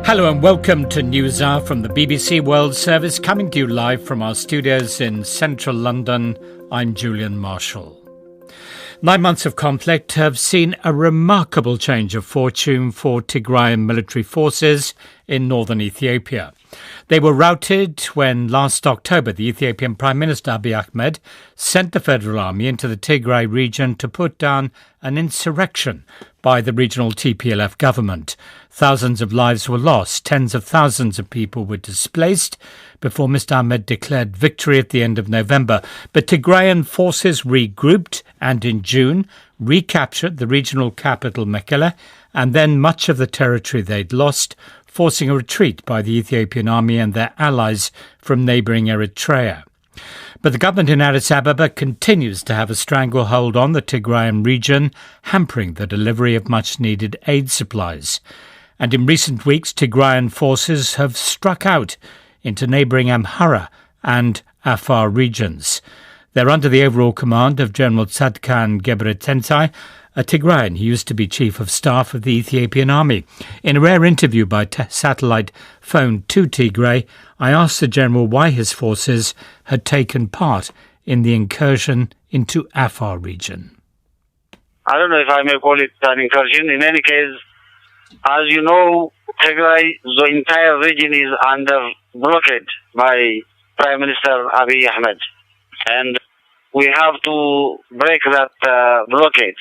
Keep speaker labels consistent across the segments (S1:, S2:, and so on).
S1: Hello and welcome to News Hour from the BBC World Service, coming to you live from our studios in central London. I'm Julian Marshall. 9 months of conflict have seen a remarkable change of fortune for Tigrayan military forces in northern Ethiopia. They were routed when last October the Ethiopian Prime Minister Abiy Ahmed sent the Federal Army into the Tigray region to put down an insurrection by the regional TPLF government. Thousands of lives were lost, tens of thousands of people were displaced before Mr. Ahmed declared victory at the end of November. But Tigrayan forces regrouped and in June recaptured the regional capital Mekelle and then much of the territory they'd lost, forcing a retreat by the Ethiopian army and their allies from neighbouring Eritrea. But the government in Addis Ababa continues to have a stranglehold on the Tigrayan region, hampering the delivery of much-needed aid supplies. And in recent weeks, Tigrayan forces have struck out into neighbouring Amhara and Afar regions. They're under the overall command of General Tzadkan Gebretensai, a Tigrayan who used to be Chief of Staff of the Ethiopian Army. In a rare interview by satellite phone to Tigray, I asked the General why his forces had taken part in the incursion into Afar region.
S2: I don't know if I may call it an incursion. In any case, as you know, Tigray, the entire region is under blockade by Prime Minister Abiy Ahmed. And we have to break that blockade.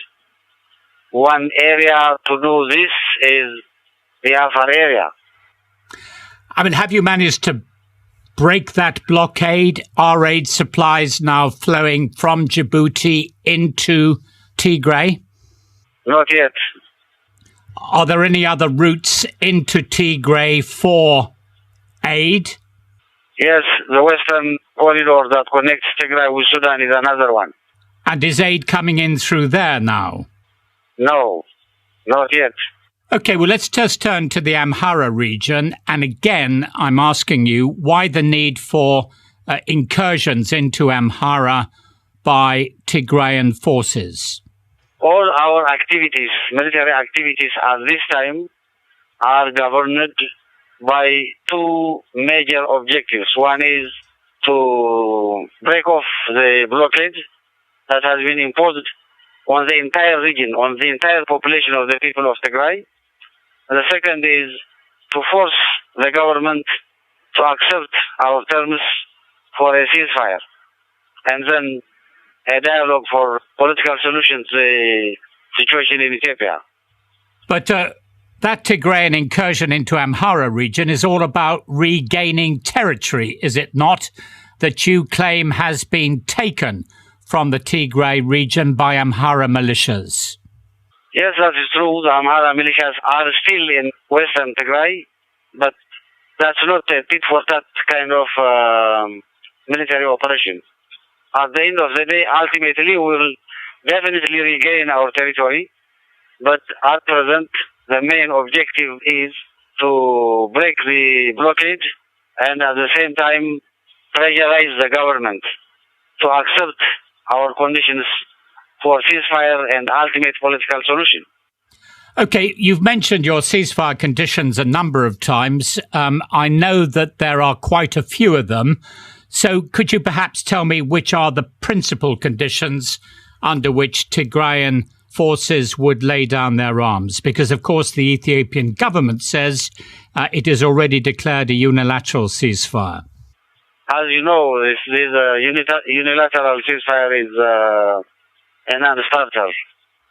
S2: One area to do this is the Afar area.
S1: I mean, have you managed to break that blockade? Are aid supplies now flowing from Djibouti into Tigray?
S2: Not yet.
S1: Are there any other routes into Tigray for aid?
S2: Yes, the western corridor that connects Tigray with Sudan is another one.
S1: And is aid coming in through there now?
S2: No, not yet.
S1: OK, well, let's just turn to the Amhara region. And again, I'm asking you why the need for incursions into Amhara by Tigrayan forces?
S2: All our activities, military activities at this time, are governed by two major objectives. One is to break off the blockade that has been imposed on the entire region, on the entire population of the people of Tigray. And the second is to force the government to accept our terms for a ceasefire and then a dialogue for political solutions to the situation in Ethiopia.
S1: But that Tigrayan incursion into Amhara region is all about regaining territory, is it not, that you claim has been taken from the Tigray region by Amhara militias?
S2: Yes, that is true. The Amhara militias are still in western Tigray, but that's not a tit-for-tat kind of military operation. At the end of the day, ultimately, we will definitely regain our territory, but at present, the main objective is to break the blockade and at the same time pressurize the government to accept our conditions for ceasefire and ultimate political solution.
S1: OK, you've mentioned your ceasefire conditions a number of times. I know that there are quite a few of them. So could you perhaps tell me which are the principal conditions under which Tigrayan forces would lay down their arms? Because, of course, the Ethiopian government says it has already declared a unilateral ceasefire.
S2: As you know, this unilateral ceasefire is a non-starter.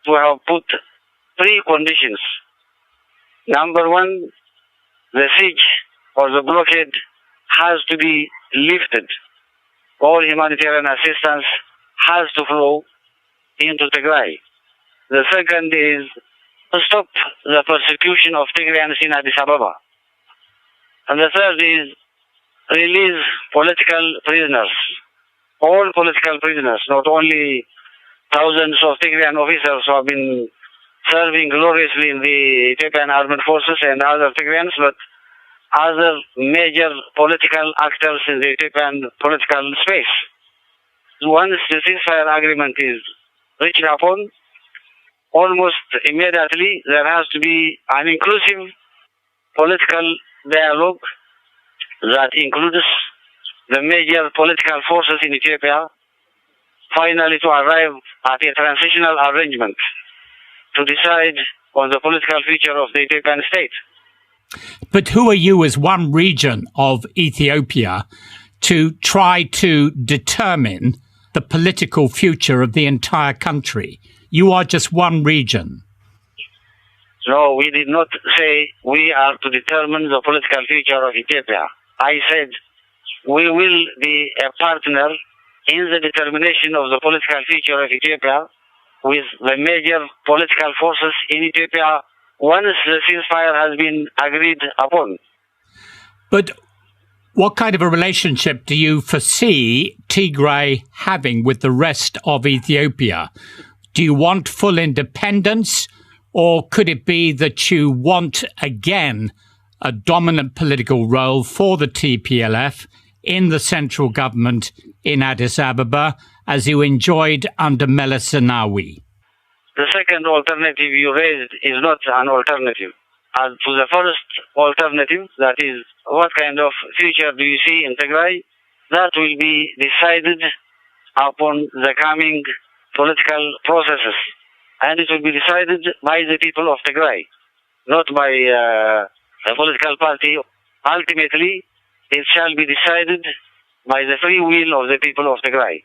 S2: We have put three conditions. Number one, the siege or the blockade has to be lifted. All humanitarian assistance has to flow into Tigray. The second is to stop the persecution of Tigrayans in Addis Ababa. And the third is release political prisoners. All political prisoners, not only thousands of Tigrayan officers who have been serving gloriously in the Ethiopian armed forces and other Tigrayans, but other major political actors in the Ethiopian political space. Once the ceasefire agreement is reached upon, almost immediately there has to be an inclusive political dialogue that includes the major political forces in Ethiopia, finally to arrive at a transitional arrangement to decide on the political future of the Ethiopian state.
S1: But who are you as one region of Ethiopia to try to determine the political future of the entire country? You are just one region.
S2: No, we did not say we are to determine the political future of Ethiopia. I said we will be a partner in the determination of the political future of Ethiopia with the major political forces in Ethiopia once the ceasefire has been agreed upon.
S1: But what kind of a relationship do you foresee Tigray having with the rest of Ethiopia? Do you want full independence, or could it be that you want again a dominant political role for the TPLF in the central government in Addis Ababa, as you enjoyed under Meles Zenawi?
S2: The second alternative you raised is not an alternative. As to the first alternative, that is, what kind of future do you see in Tigray, that will be decided upon the coming political processes. And it will be decided by the people of Tigray, not by a political party. Ultimately, it shall be decided by the free will of the people of Tigray.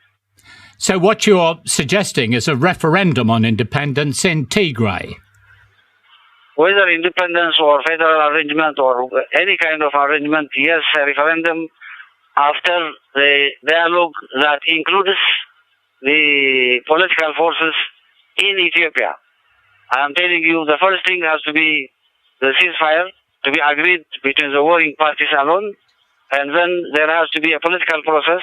S1: So what you're suggesting is a referendum on independence in Tigray?
S2: Whether independence or federal arrangement or any kind of arrangement, yes, a referendum after the dialogue that includes the political forces in Ethiopia. I am telling you, the first thing has to be the ceasefire to be agreed between the warring parties alone, and then there has to be a political process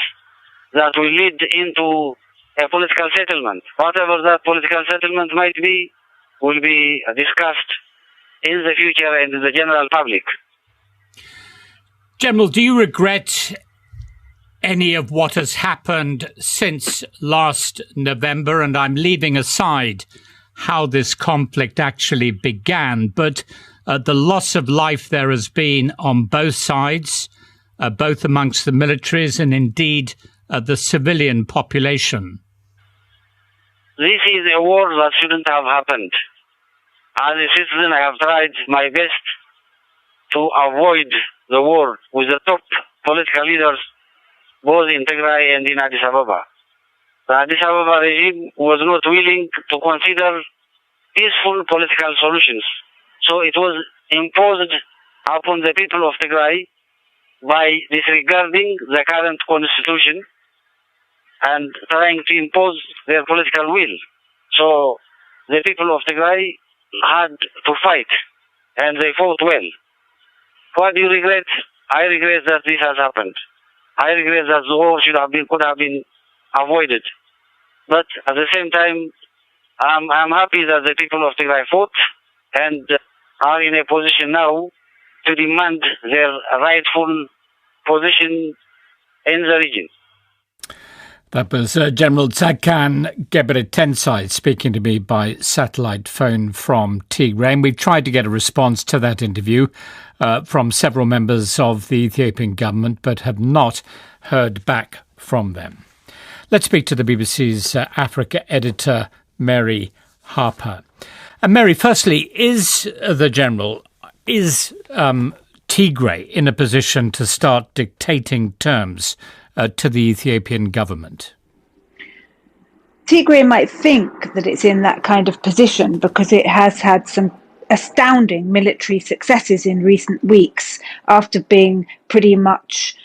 S2: that will lead into a political settlement. Whatever that political settlement might be will be discussed in the future and in the general public.
S1: General, do you regret any of what has happened since last November? And I'm leaving aside how this conflict actually began, but the loss of life there has been on both sides, both amongst the militaries and indeed the civilian population.
S2: This is a war that shouldn't have happened. As a citizen, I have tried my best to avoid the war with the top political leaders, both in Tigray and in Addis Ababa. The Addis Ababa regime was not willing to consider peaceful political solutions. So it was imposed upon the people of Tigray by disregarding the current constitution and trying to impose their political will. So the people of Tigray had to fight, and they fought well. What do you regret? I regret that this has happened. I regret that the war could have been avoided. But at the same time, I'm happy that the people of Tigray fought and are in a position now to demand their rightful position in the region.
S1: That was General Tzadkan Gebretensai speaking to me by satellite phone from Tigray. And we've tried to get a response to that interview from several members of the Ethiopian government, but have not heard back from them. Let's speak to the BBC's Africa editor, Mary Harper. And Mary, firstly, is Tigray in a position to start dictating terms to the Ethiopian government?
S3: Tigray might think that it's in that kind of position because it has had some astounding military successes in recent weeks after being pretty much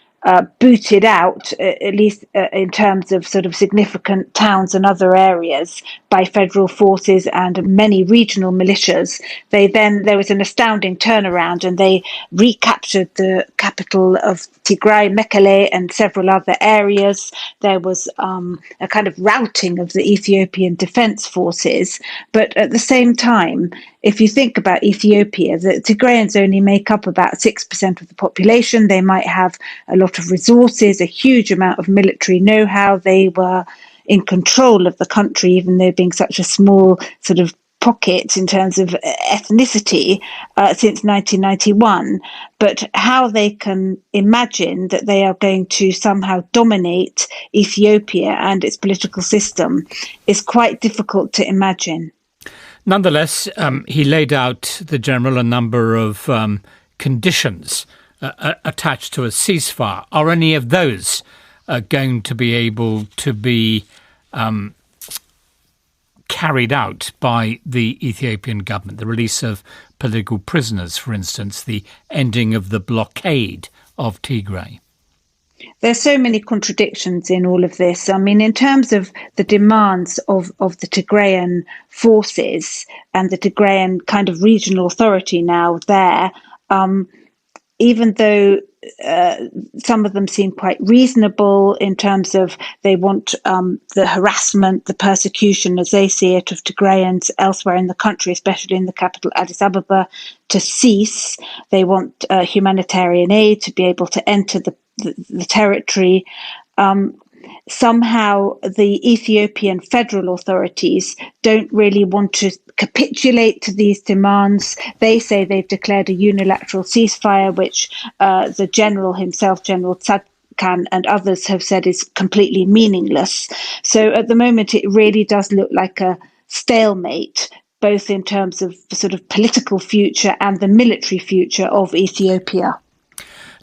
S3: booted out, at least in terms of sort of significant towns and other areas, by federal forces and many regional militias. There was an astounding turnaround, and they recaptured the capital of Tigray, Mekele, and several other areas. There was a kind of routing of the Ethiopian defense forces. But at the same time, if you think about Ethiopia, the Tigrayans only make up about 6% of the population. They might have a lot of resources, a huge amount of military know-how. They were in control of the country, even though being such a small sort of pocket in terms of ethnicity since 1991, but how they can imagine that they are going to somehow dominate Ethiopia and its political system is quite difficult to imagine.
S1: Nonetheless, he laid out, the general, a number of conditions attached to a ceasefire. Are any of those going to be able to be carried out by the Ethiopian government? The release of political prisoners, for instance, the ending of the blockade of Tigray.
S3: There's so many contradictions in all of this. I mean, in terms of the demands of the Tigrayan forces and the Tigrayan kind of regional authority now there, even though some of them seem quite reasonable in terms of they want the harassment, the persecution, as they see it, of Tigrayans elsewhere in the country, especially in the capital Addis Ababa, to cease. They want humanitarian aid to be able to enter the territory. Somehow the Ethiopian federal authorities don't really want to capitulate to these demands. They say they've declared a unilateral ceasefire, which the general himself, General Tzadkan, and others have said is completely meaningless. So at the moment, it really does look like a stalemate, both in terms of the sort of political future and the military future of Ethiopia.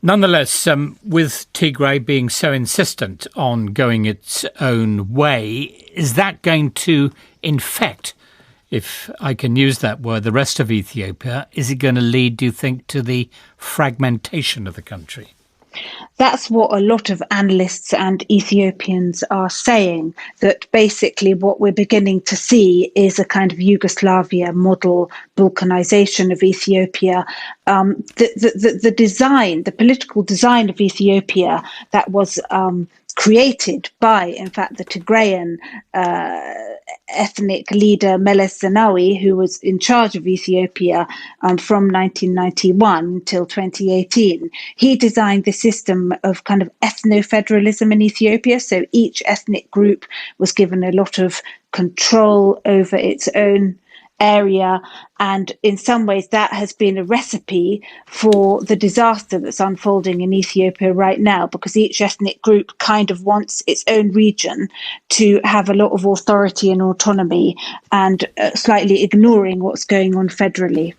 S1: Nonetheless, with Tigray being so insistent on going its own way, is that going to infect, if I can use that word, the rest of Ethiopia? Is it going to lead, do you think, to the fragmentation of the country?
S3: That's what a lot of analysts and Ethiopians are saying, that basically what we're beginning to see is a kind of Yugoslavia model balkanization of Ethiopia. The design, the political design of Ethiopia that was created by, in fact, the Tigrayan ethnic leader Meles Zenawi, who was in charge of Ethiopia from 1991 till 2018. He designed the system of kind of ethno-federalism in Ethiopia. So each ethnic group was given a lot of control over its own area, and in some ways that has been a recipe for the disaster that's unfolding in Ethiopia right now, because each ethnic group kind of wants its own region to have a lot of authority and autonomy, and slightly ignoring what's going on federally.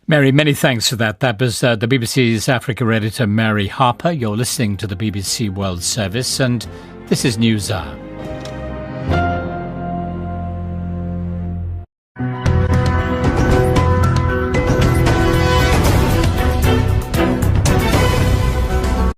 S1: Mary, many thanks for that. That was the BBC's Africa editor, Mary Harper. You're listening to the BBC World Service, and this is News Hour.